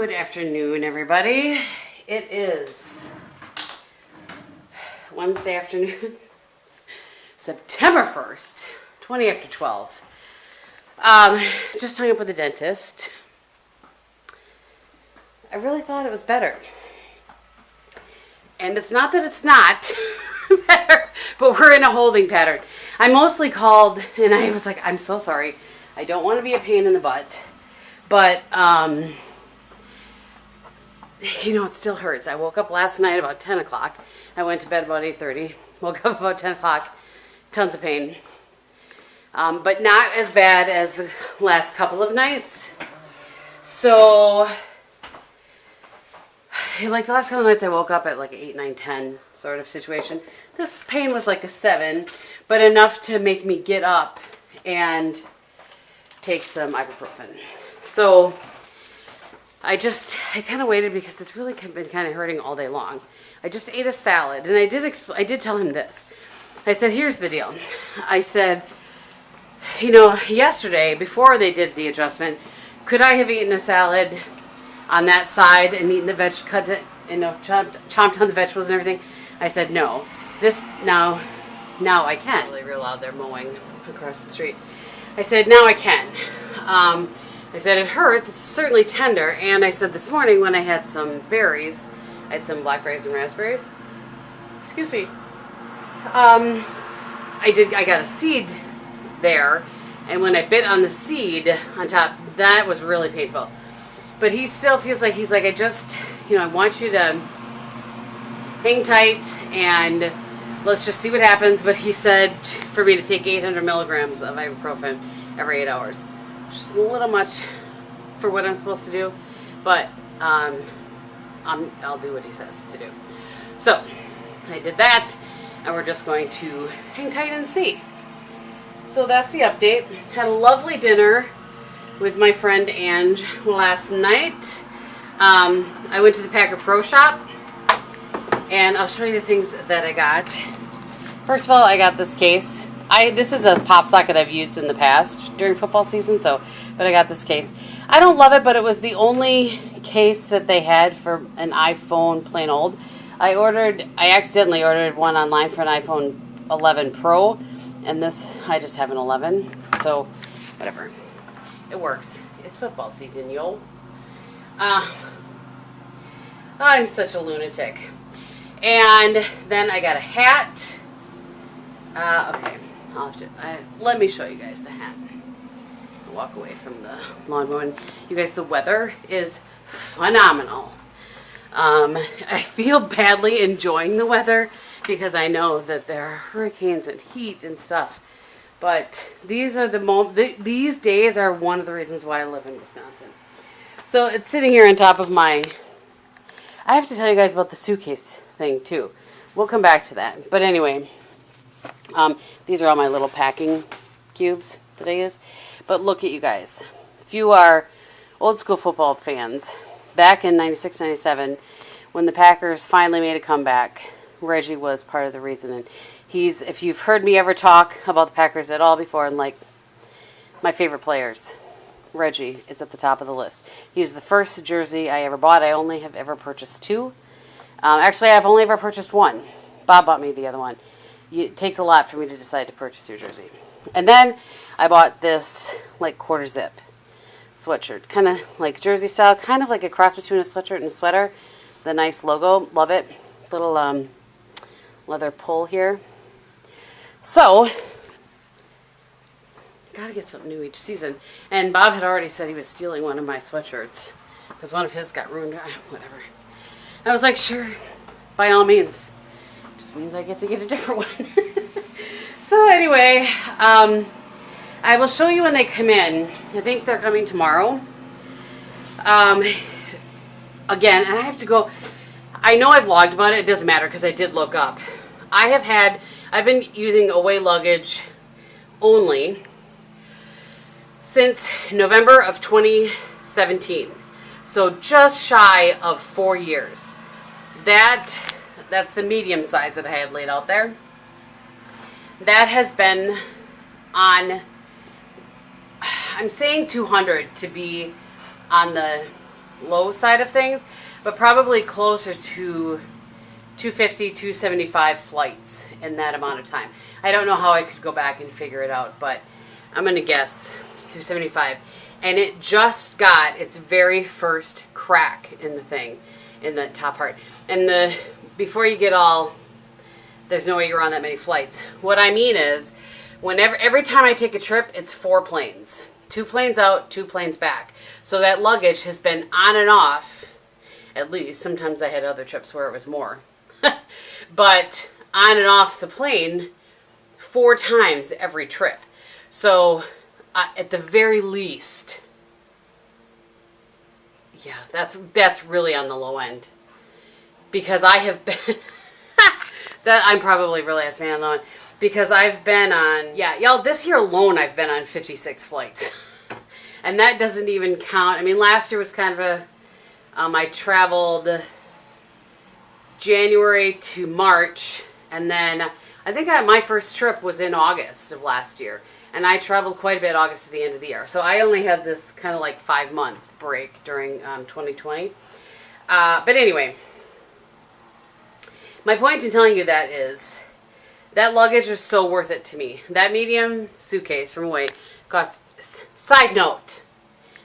Good afternoon, everybody. It is Wednesday afternoon, September 1st, 20 after 12. Just hung up with the dentist. I really thought it was better. And it's not that it's not better, but we're in a holding pattern. I mostly called and I was like, I'm so sorry. I don't want to be a pain in the butt. But, you know, it still hurts. I woke up last night about 10 o'clock. I went to bed about 8:30. Woke up about 10 o'clock. Tons of pain. But not as bad as the last couple of nights. So, like the last couple of nights I woke up at like 8, 9, 10 sort of situation. This pain was like a 7, but enough to make me get up and take some ibuprofen. So I kind of waited because it's really been kind of hurting all day long. I just ate a salad, and I did tell him this. I said, here's the deal. I said, you know, yesterday, before they did the adjustment, could I have eaten a salad on that side and eaten the chomped on the vegetables and everything? I said, no. Now I can. It's really real loud, they're mowing across the street. I said, now I can. I said, it hurts, it's certainly tender, and I said this morning when I had some berries, I had some blackberries and raspberries, excuse me, I got a seed there, and when I bit on the seed on top, that was really painful. But he still feels like, he's like, I want you to hang tight, and let's just see what happens, but he said for me to take 800 milligrams of ibuprofen every 8 hours. Which is a little much for what I'm supposed to do, but I'll do what he says to do. So I did that, and we're just going to hang tight and see. So that's the update. Had a lovely dinner with my friend Ange last night. I went to the Packer Pro Shop, and I'll show you the things that I got. First of all, I got this case. This is a pop socket I've used in the past during football season, but I got this case. I don't love it, but it was the only case that they had for an iPhone plain old. I accidentally ordered one online for an iPhone 11 Pro, and I just have an 11, so whatever. It works. It's football season, yo. I'm such a lunatic. And then I got a hat. Okay. Let me show you guys the hat. I'll walk away from the lawnmower. You guys, the weather is phenomenal. I feel badly enjoying the weather because I know that there are hurricanes and heat and stuff. But these days are one of the reasons why I live in Wisconsin. So it's sitting here on top of I have to tell you guys about the suitcase thing too. We'll come back to that. But anyway. These are all my little packing cubes that I use. But look at you guys. If you are old school football fans, back in 96, 97, when the Packers finally made a comeback, Reggie was part of the reason. And if you've heard me ever talk about the Packers at all before, and like my favorite players, Reggie is at the top of the list. He was the first jersey I ever bought. I only have ever purchased 2. Actually, I've only ever purchased 1. Bob bought me the other one. It takes a lot for me to decide to purchase your jersey. And then I bought this like quarter zip sweatshirt, kind of like jersey style, kind of like a cross between a sweatshirt and a sweater. The nice logo, love it. Little leather pull here. So, gotta get something new each season. And Bob had already said he was stealing one of my sweatshirts because one of his got ruined. Whatever. I was like, sure, by all means. Just means I get to get a different one. So anyway, I will show you when they come in. I think they're coming tomorrow. Again, and I have to go. I know I vlogged about it. It doesn't matter because I did look up. I've been using Away Luggage only since November of 2017. So just shy of 4 years. That's the medium size that I had laid out there. That has been on, I'm saying 200 to be on the low side of things, but probably closer to 250, 275 flights in that amount of time. I don't know how I could go back and figure it out, but I'm going to guess 275. And it just got its very first crack in the thing, in the top part. And before you get all, there's no way you're on that many flights. What I mean is, every time I take a trip, it's 4 planes. 2 planes out, 2 planes back. So that luggage has been on and off, at least. Sometimes I had other trips where it was more. But on and off the plane 4 times every trip. So at the very least, yeah, that's really on the low end. Because I have been, I'm probably really asking on the low end. Because I've been on, y'all, this year alone I've been on 56 flights. And that doesn't even count. I mean, last year was kind of I traveled January to March, and then I think my first trip was in August of last year, and I traveled quite a bit August to the end of the year. So I only had this kind of like 5-month break during 2020. But anyway, my point in telling you that is that luggage is so worth it to me. That medium suitcase from Away costs. Side note,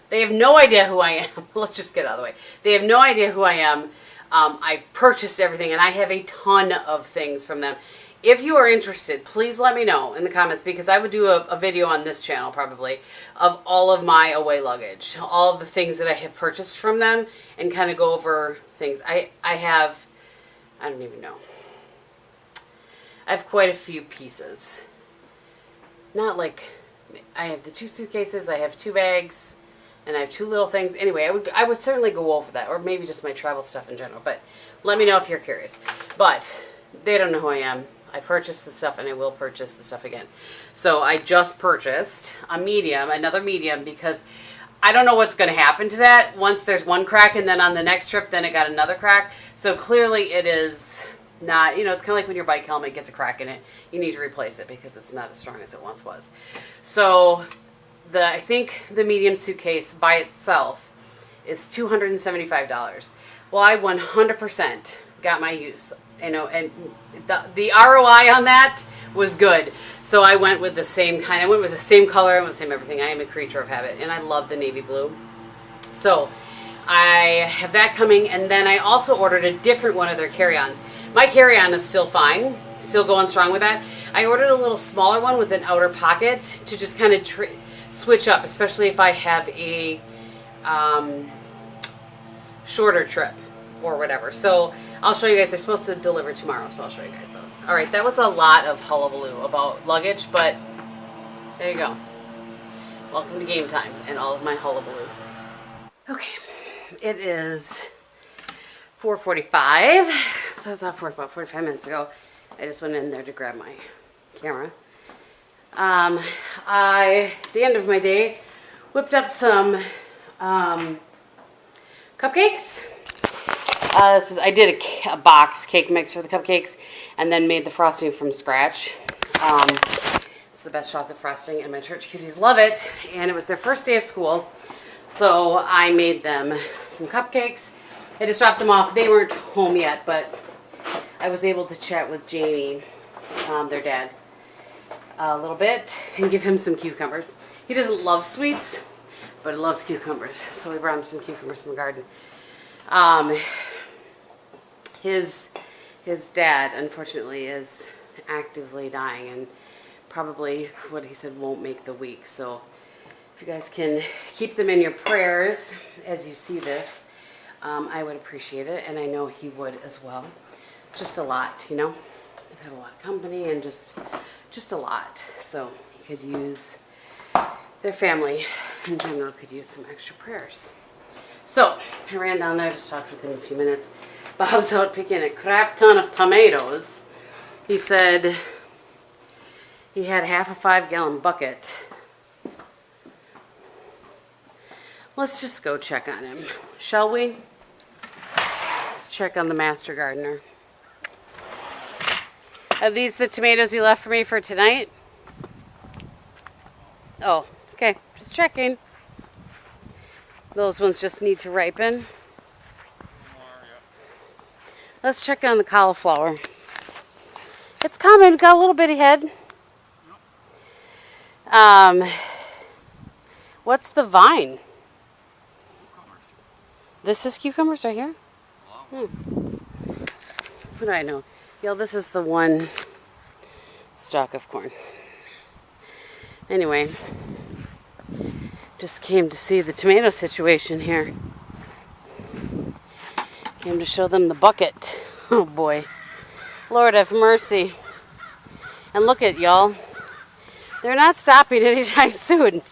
they have no idea who I am. Let's just get out of the way. They have no idea who I am. I've purchased everything, and I have a ton of things from them. If you are interested, please let me know in the comments, because I would do a video on this channel probably of all of my Away luggage, all of the things that I have purchased from them, and kind of go over things. I don't even know. I have quite a few pieces. Not like, I have the 2 suitcases, I have 2 bags, and I have 2 little things. Anyway, I would certainly go over that, or maybe just my travel stuff in general, but let me know if you're curious. But they don't know who I am. I purchased the stuff, and I will purchase the stuff again. So I just purchased a medium, another medium, because I don't know what's going to happen to that once there's one crack, and then on the next trip, then it got another crack. So clearly it is not, it's kind of like when your bike helmet gets a crack in it. You need to replace it because it's not as strong as it once was. So I think the medium suitcase by itself is $275. Well, I 100% got my use, and the ROI on that was good. So I went with the same kind. I went with the same color and the same everything. I am a creature of habit, and I love the navy blue. So I have that coming, and then I also ordered a different one of their carry-ons. My carry-on is still fine, still going strong with that. I ordered a little smaller one with an outer pocket to just kind of switch up, especially if I have a shorter trip or whatever. So I'll show you guys. They're supposed to deliver tomorrow, so I'll show you guys those. All right, that was a lot of hullabaloo about luggage, but there you go. Welcome to game time and all of my hullabaloo. Okay, it is 4:45. So I was off work about 45 minutes ago. I just went in there to grab my camera. At the end of my day, whipped up some cupcakes. I did a box cake mix for the cupcakes, and then made the frosting from scratch. It's the best chocolate frosting, and my church cuties love it. And it was their first day of school, so I made them some cupcakes. I just dropped them off. They weren't home yet, but I was able to chat with Jamie, their dad, a little bit and give him some cucumbers. He doesn't love sweets, but he loves cucumbers, so we brought him some cucumbers from the garden. His dad, unfortunately, is actively dying, and probably, what he said, won't make the week. So if you guys can keep them in your prayers as you see this, I would appreciate it, and I know he would as well. Just a lot, They've had a lot of company, and just a lot. So he could use, their family in general could use some extra prayers. So I ran down there, just talked with him a few minutes. Bob's out picking a crap ton of tomatoes. He said he had half a 5-gallon bucket. Let's just go check on him, shall we? Let's check on the master gardener. Are these the tomatoes you left for me for tonight? Oh, okay. Just checking. Those ones just need to ripen. Let's check on the cauliflower. It's coming. Got a little bitty head. What's the vine? This is cucumbers right here? What do I know? Yo, this is the one stalk of corn. Anyway, just came to see the tomato situation here. Came to show them the bucket. Oh boy. Lord have mercy. And look at y'all. They're not stopping anytime soon.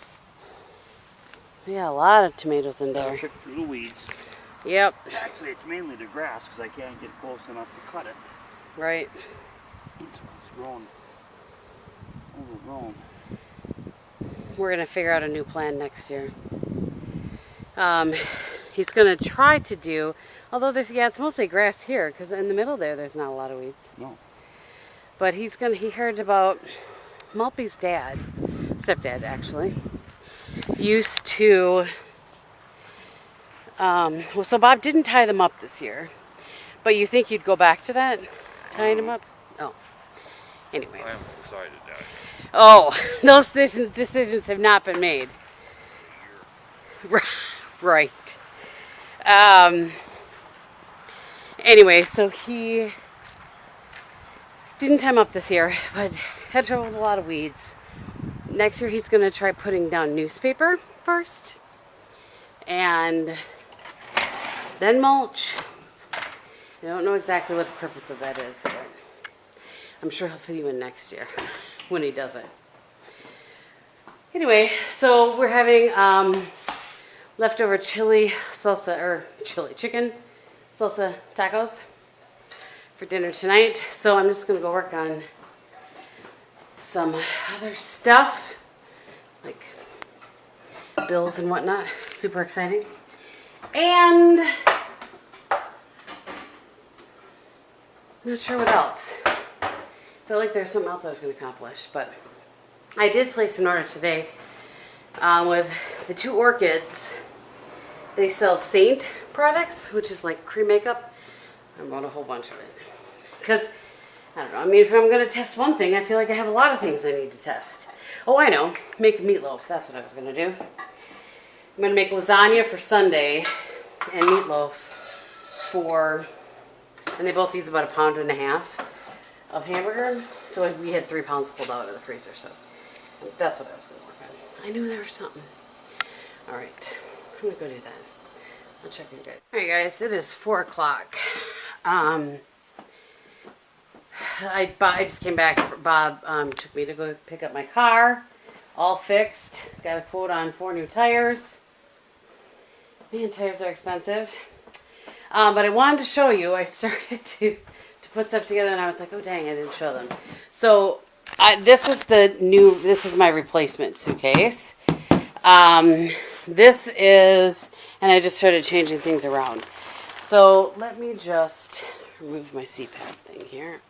We got a lot of tomatoes in there. Pick through the weeds. Yep. Actually, it's mainly the grass because I can't get close enough to cut it. Right. It's grown. Overgrown. We're going to figure out a new plan next year. He's going to try to do, although there's, yeah, it's mostly grass here because in the middle there's not a lot of weeds. No. But he heard about Malpy's dad, stepdad actually, used to, well, so Bob didn't tie them up this year, but you think you'd go back to that, tying them up? Oh, anyway. I haven't decided that. Oh, those decisions have not been made. Right. Anyway, so he didn't tie them up this year, but had trouble with a lot of weeds. Next year he's going to try putting down newspaper first, and then mulch. I don't know exactly what the purpose of that is, but I'm sure he'll fit you in next year when he does it. Anyway, so we're having leftover chili chicken salsa tacos for dinner tonight. So I'm just gonna go work on some other stuff, like bills and whatnot. Super exciting. And I'm not sure what else. I feel like there's something else I was going to accomplish, but I did place an order today with the two orchids. They sell Saint products, which is like cream makeup. I bought a whole bunch of it because I don't know. I mean, if I'm going to test one thing, I feel like I have a lot of things I need to test. Oh, I know. Make meatloaf. That's what I was going to do. I'm going to make lasagna for Sunday and meatloaf for, and they both use about 1.5 pounds of hamburger. So we had 3 pounds pulled out of the freezer. So that's what I was going to work on. I knew there was something. All right. I'm going to go do that. I'll check you guys. All right, guys. It is 4 o'clock. I just came back. Bob took me to go pick up my car. All fixed. Got a quote on 4 new tires. Man, tires are expensive. But I wanted to show you. I started to put stuff together, and I was like, oh, dang, I didn't show them. So this is my replacement suitcase. This is, and I just started changing things around. So let me just remove my CPAP thing here,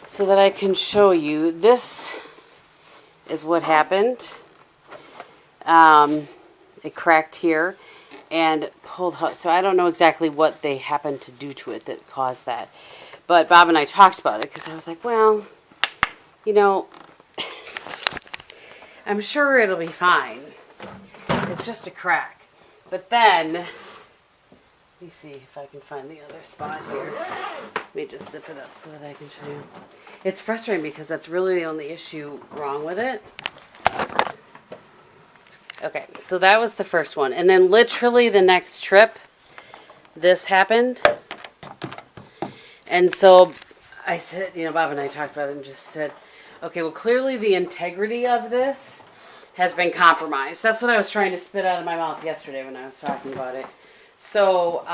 so that I can show you. This is what happened. It cracked here and pulled, so I don't know exactly what they happened to do to it that caused that. But Bob and I talked about it because I was like, well, you know, I'm sure it'll be fine. It's just a crack. But then, let me see if I can find the other spot here. Let me just zip it up so that I can show you. It's frustrating because that's really the only issue wrong with it. Okay, so that was the first one. And then literally the next trip, this happened. And so I said, you know, Bob and I talked about it and just said, okay, well, clearly the integrity of this has been compromised. That's what I was trying to spit out of my mouth yesterday when I was talking about it. So,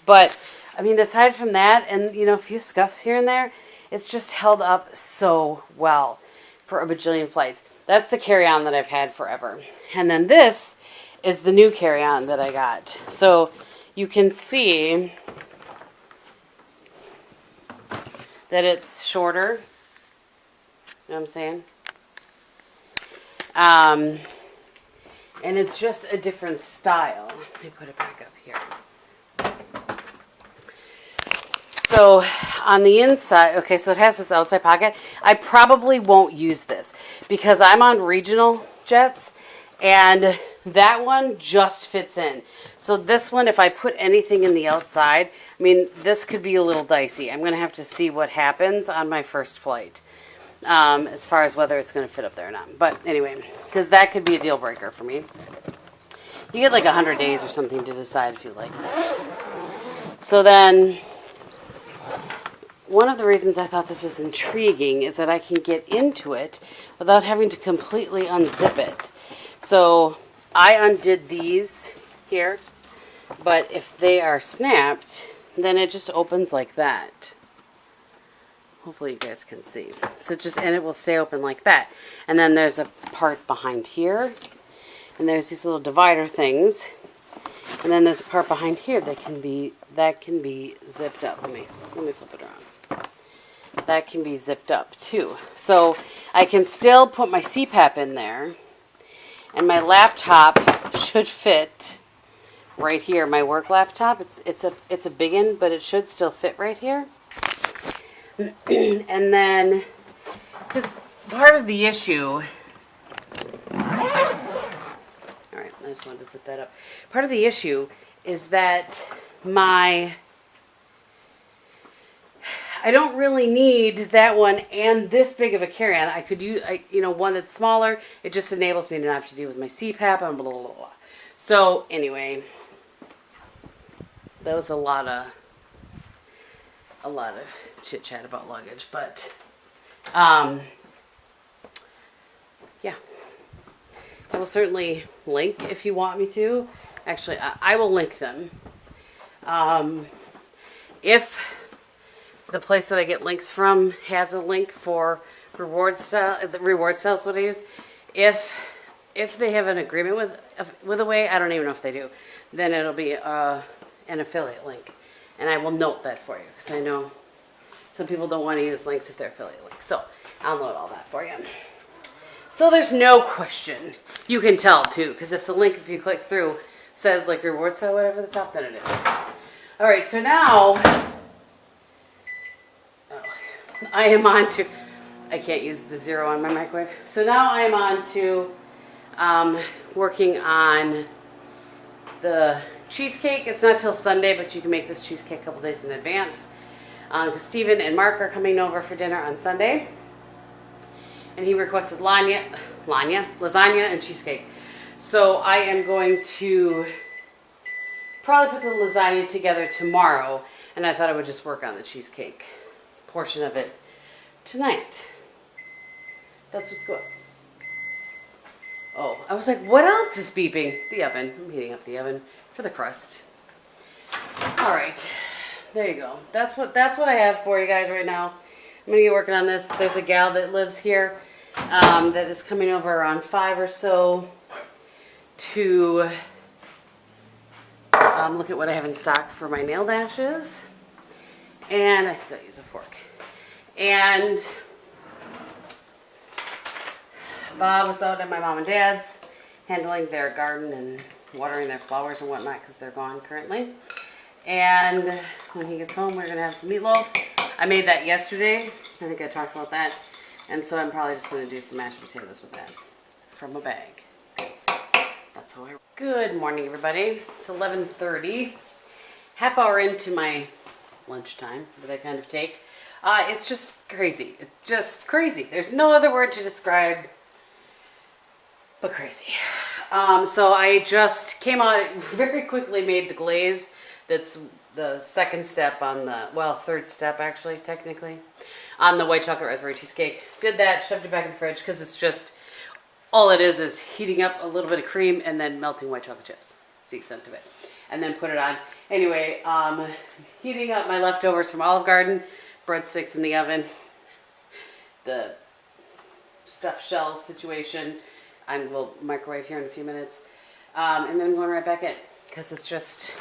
but, I mean, aside from that and, you know, a few scuffs here and there, it's just held up so well for a bajillion flights. That's the carry-on that I've had forever. And then this is the new carry-on that I got. So you can see that it's shorter. You know what I'm saying? And it's just a different style. Let me put it back up here. So on the inside, okay, so it has this outside pocket. I probably won't use this because I'm on regional jets and that one just fits in. So this one, if I put anything in the outside, I mean, this could be a little dicey. I'm going to have to see what happens on my first flight as far as whether it's going to fit up there or not. But anyway, because that could be a deal breaker for me. You get like 100 days or something to decide if you like this. So then, one of the reasons I thought this was intriguing is that I can get into it without having to completely unzip it. So I undid these here, but if they are snapped, then it just opens like that. Hopefully you guys can see. So and it will stay open like that. And then there's a part behind here, and there's these little divider things. And then there's a part behind here that can be zipped up. Let me flip it around. That can be zipped up too. So I can still put my CPAP in there, and my laptop should fit right here. My work laptop, it's a big one, but it should still fit right here. And then, because part of the issue, all right, I just wanted to zip that up. Part of the issue is that I don't really need that one and this big of a carry-on. I could use, one that's smaller. It just enables me to not have to deal with my CPAP and blah, blah, blah, blah. So, anyway, that was a lot of chit-chat about luggage, but, yeah. I will certainly link if you want me to. Actually, I will link them. If the place that I get links from has a link for reward style, the reward style is what I use. If they have an agreement with Away, I don't even know if they do, then it'll be an affiliate link. And I will note that for you, because I know some people don't want to use links if they're affiliate links. So I'll note all that for you. So there's no question. You can tell too, because if the link, if you click through, says like reward style, whatever at the top, then it is. All right, so now I am on to, I can't use the 0 on my microwave. So now I'm on to working on the cheesecake. It's not till Sunday, but you can make this cheesecake a couple days in advance. Because Steven and Mark are coming over for dinner on Sunday. And he requested lasagna and cheesecake. So I am going to probably put the lasagna together tomorrow. And I thought I would just work on the cheesecake portion of it tonight. That's what's going on. Oh, I was like, what else is beeping? The oven. I'm heating up the oven for the crust. All right, there you go. That's what I have for you guys right now. I'm gonna get working on this. There's a gal that lives here that is coming over around 5 or so to look at what I have in stock for my nail dashes. And I think I'll use a fork. And Bob was out at my mom and dad's handling their garden and watering their flowers and whatnot because they're gone currently. And when he gets home, we're going to have meatloaf. I made that yesterday. I think I talked about that. And so I'm probably just going to do some mashed potatoes with that from a bag. That's how I... Good morning, everybody. It's 11:30. Half hour into my lunchtime that I kind of take. It's just crazy. It's just crazy. There's no other word to describe but crazy. So I just came out, very quickly made the glaze. That's the second step on the, well, third step actually, technically, on the white chocolate raspberry cheesecake. Did that, shoved it back in the fridge because it's just, all it is heating up a little bit of cream and then melting white chocolate chips. It's the extent of it. And then put it on. Anyway, heating up my leftovers from Olive Garden, breadsticks in the oven, the stuffed shell situation. I will microwave here in a few minutes. And then I'm going right back in because it's just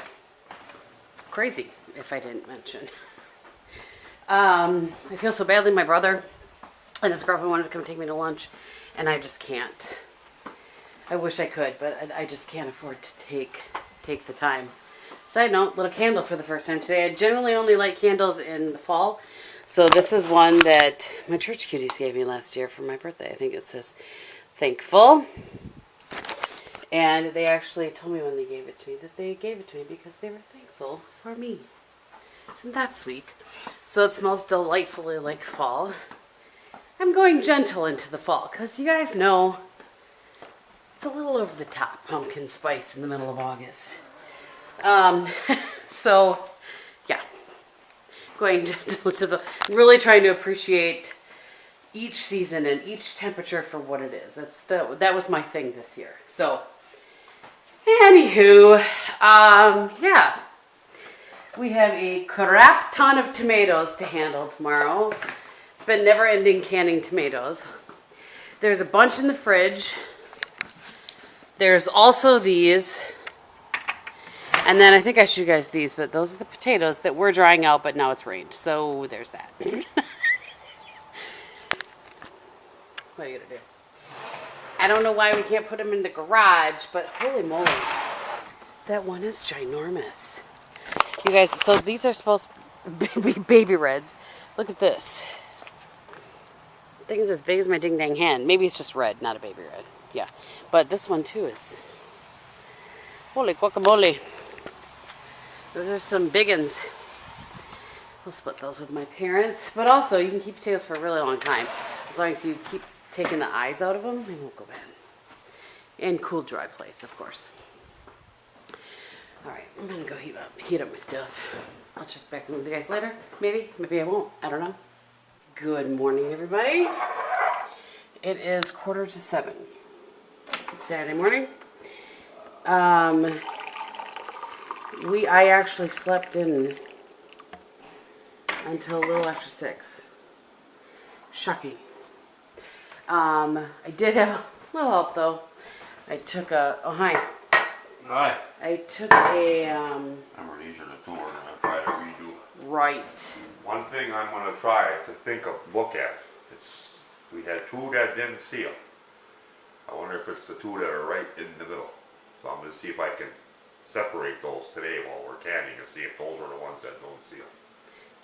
crazy, if I didn't mention. I feel so badly. My brother and his girlfriend wanted to come take me to lunch, and I just can't. I wish I could, but I just can't afford to take the time. Side note, little candle for the first time today. I generally only light candles in the fall. So this is one that my church cuties gave me last year for my birthday. I think it says thankful. And they actually told me when they gave it to me that they gave it to me because they were thankful for me. Isn't that sweet? So it smells delightfully like fall. I'm going gentle into the fall because you guys know it's a little over the top pumpkin spice in the middle of August. So yeah, going gentle to the, really trying to appreciate each season and each temperature for what it is. That was my thing this year. So anywho, yeah, we have a crap ton of tomatoes to handle tomorrow. It's been never-ending canning tomatoes. There's a bunch in the fridge. There's also these. And then I think I showed you guys these, but those are the potatoes that were drying out, but now it's rained. So there's that. What are you going to do? I don't know why we can't put them in the garage, but holy moly. That one is ginormous. You guys, so these are supposed to be baby reds. Look at this. The thing is as big as my ding-dang hand. Maybe it's just red, not a baby red. Yeah. But this one too is... Holy guacamole. Those are some big ones. We'll split those with my parents. But also, you can keep potatoes for a really long time. As long as you keep taking the eyes out of them, they won't go bad. And cool, dry place, of course. Alright, I'm going to go heat up my stuff. I'll check back in with you guys later. Maybe. Maybe I won't. I don't know. Good morning, everybody. It is 6:45. It's Saturday morning. I actually slept in until a little after 6. Shocking. I did have a little help though. I took a, oh hi. Hi. I took a, I'm gonna use the tour and I'm gonna try to redo. right. One thing I'm gonna try to think of, look at, we had two that didn't seal. I wonder if it's the two that are right in the middle. So I'm gonna see if I can separate those today while we're canning and see if those are the ones that don't seal.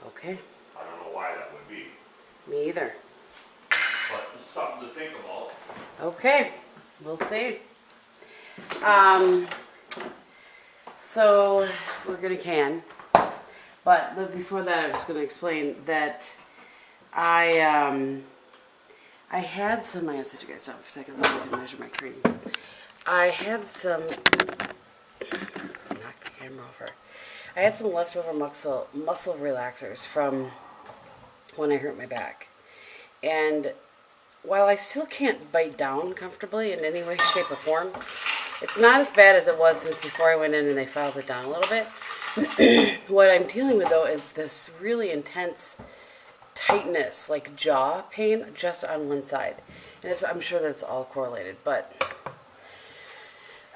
Okay. I don't know why that would be, Me either. but it's something to think about. Okay. We'll see. So we're gonna can, but before that, I'm just gonna explain that I had some. I set you guys up for a second so I can measure my cream. I had some. Knock the camera over. I had some leftover muscle relaxers from when I hurt my back, and while I still can't bite down comfortably in any way, shape, or form, it's not as bad as it was since before I went in and they filed it down a little bit. What I'm dealing with, though, is this really intense tightness, like jaw pain, just on one side. And I'm sure that's all correlated, but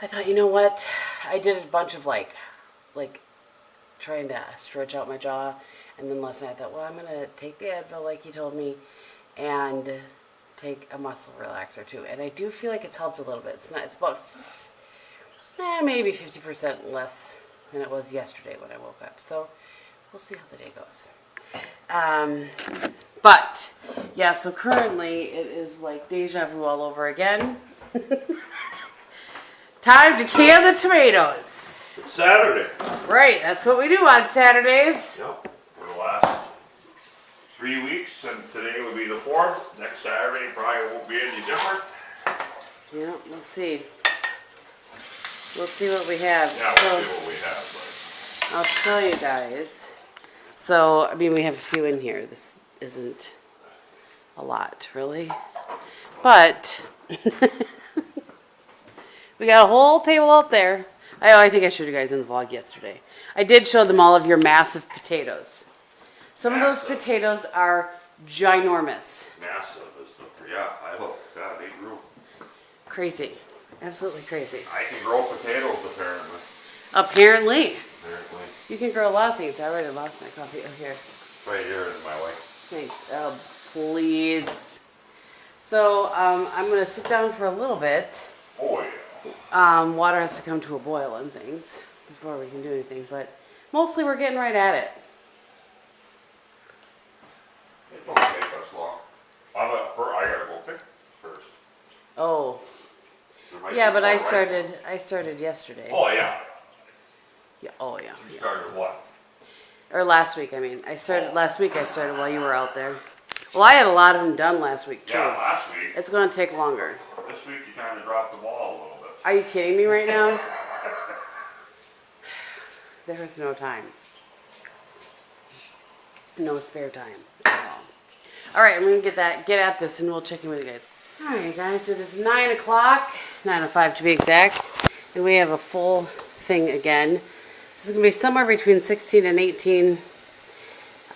I thought, you know what? I did a bunch of like trying to stretch out my jaw, and then last night I thought, well, I'm going to take the Advil like he told me, and take a muscle relaxer too, and I do feel like it's helped a little bit. It's about maybe 50% less than it was yesterday when I woke up. So we'll see how the day goes. But yeah, so currently it is like deja vu all over again. Time to can the tomatoes. Saturday. Right, that's what we do on Saturdays. Yep. For the last 3 weeks, and today will be the 4th. Next Saturday probably won't be any different. Yeah, we'll see. We'll see what we have. Yeah, we'll see what we have. But I'll tell you guys. So, I mean, we have a few in here. This isn't a lot, really. But we got a whole table out there. I think I showed you guys in the vlog yesterday. I did show them all of your massive potatoes. Some of those potatoes are ginormous. massive is the, yeah, I hope, God, they grew. Crazy. Absolutely crazy. I can grow potatoes apparently. Apparently. Apparently. You can grow a lot of things. I already lost my coffee. Oh, here. Right here is my way. Thanks. Oh, please. So, I'm going to sit down for a little bit Oh yeah. Water has to come to a boil and things before we can do anything, but mostly we're getting right at it. It don't take us long. I gotta go pick first. Oh, There might yeah, be but more, I right? started yesterday. Oh yeah. Yeah, oh yeah. You started what? Or last week, I mean. I started last week. I started while you were out there. Well, I had a lot of them done last week too. Yeah, last week. It's going to take longer. This week you kind of dropped the ball a little bit. Are you kidding me right now? There was no time. No spare time at all. All right, I'm going to get at this, and we'll check in with you guys. All right, guys, it is 9 o'clock, 9:05 to be exact, and we have a full thing again. This is going to be somewhere between 16 and 18.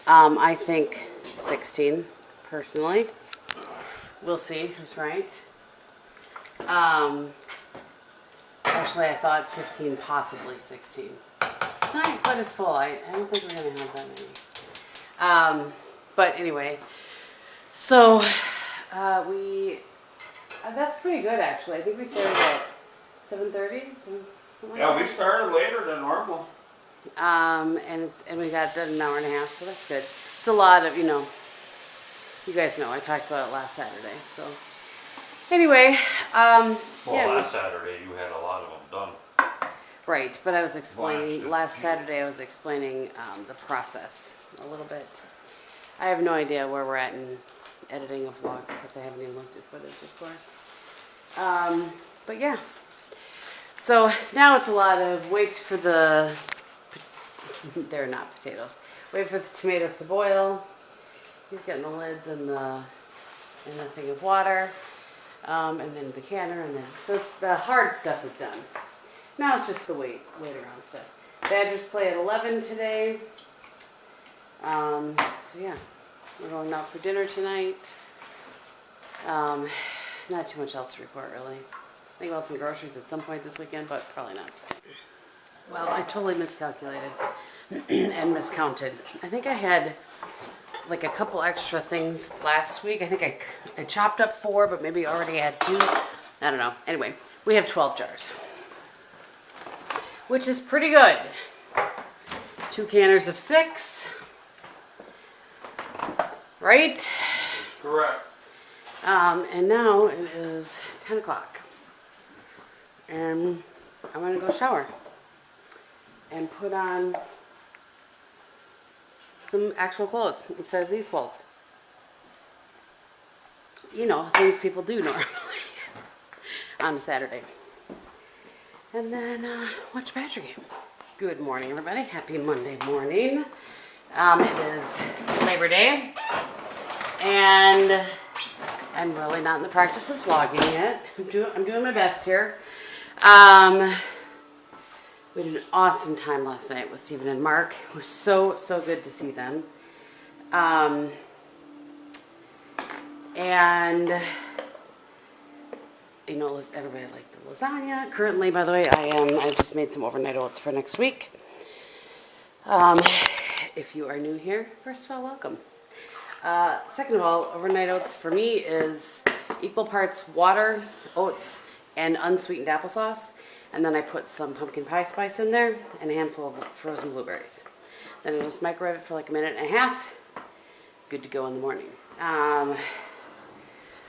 I think 16, personally. We'll see who's right. Actually, I thought 15, possibly 16. It's not quite as full. I don't think we're going to have that many. But anyway, so that's pretty good, actually. I think we started at 7:30. Yeah, we started later than normal. And we got done an hour and a half, so that's good. It's a lot of, you guys know I talked about it last Saturday. So anyway, Well, yeah, last Saturday you had a lot of them done. right. But I was explaining Blasted. last Saturday. I was explaining the process a little bit. I have no idea where we're at in editing of vlogs because I haven't even looked at footage, of course. But yeah. So now it's a lot of wait for the, they're not potatoes, wait for the tomatoes to boil. He's getting the lids and the thing of water, and then the canner, and then, so it's the hard stuff is done. Now it's just the wait around stuff. Badgers play at 11 today. So yeah, we're going out for dinner tonight. Not too much else to report, really. I think about some groceries at some point this weekend, but probably not. Well, I totally miscalculated and miscounted. I think I had like a couple extra things last week. I think I chopped up 4, but maybe already had 2. I don't know. Anyway, we have 12 jars, which is pretty good. 2 canners of 6, right? That's correct. And now it is 10 o'clock. And I'm going to go shower and put on some actual clothes instead of these clothes. You know, things people do normally on a Saturday. And then watch Badger game. Good morning, everybody. Happy Monday morning. It is Labor Day. And I'm really not in the practice of vlogging yet. I'm doing my best here. We had an awesome time last night with Stephen and Mark. It was so good to see them. And you know, everybody liked the lasagna. Currently, by the way, I just made some overnight oats for next week. If you are new here, first of all, welcome. Second of all, overnight oats for me is equal parts water, oats, and unsweetened applesauce. And then I put some pumpkin pie spice in there and a handful of frozen blueberries. Then I just microwave it for like a minute and a half. Good to go in the morning.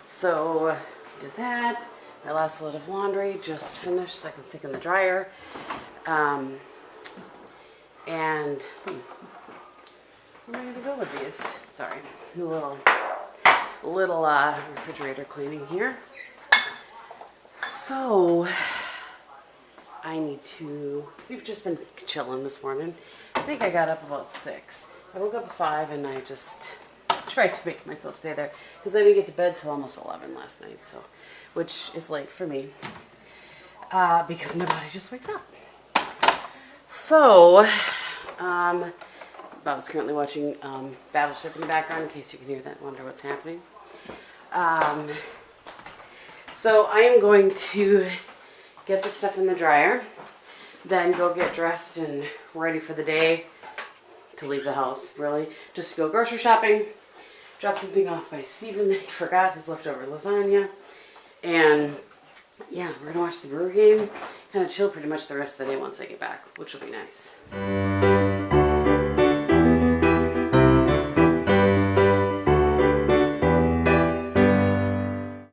So did that. My last load of laundry just finished so I can stick in the dryer. And where am I going to go with these? Sorry, a little refrigerator cleaning here. So we've just been chilling this morning. I think I got up about 6. I woke up at 5 and I just tried to make myself stay there because I didn't get to bed till almost 11 last night, so which is late for me because my body just wakes up. So Bob's currently watching Battleship in the background in case you can hear that and wonder what's happening. So I am going to get the stuff in the dryer, then go get dressed and ready for the day to leave the house, really. Just to go grocery shopping, drop something off by Steven that he forgot, his leftover lasagna, and yeah, yeah, we're gonna watch the Brewer game, kind of chill pretty much the rest of the day once I get back, which will be nice.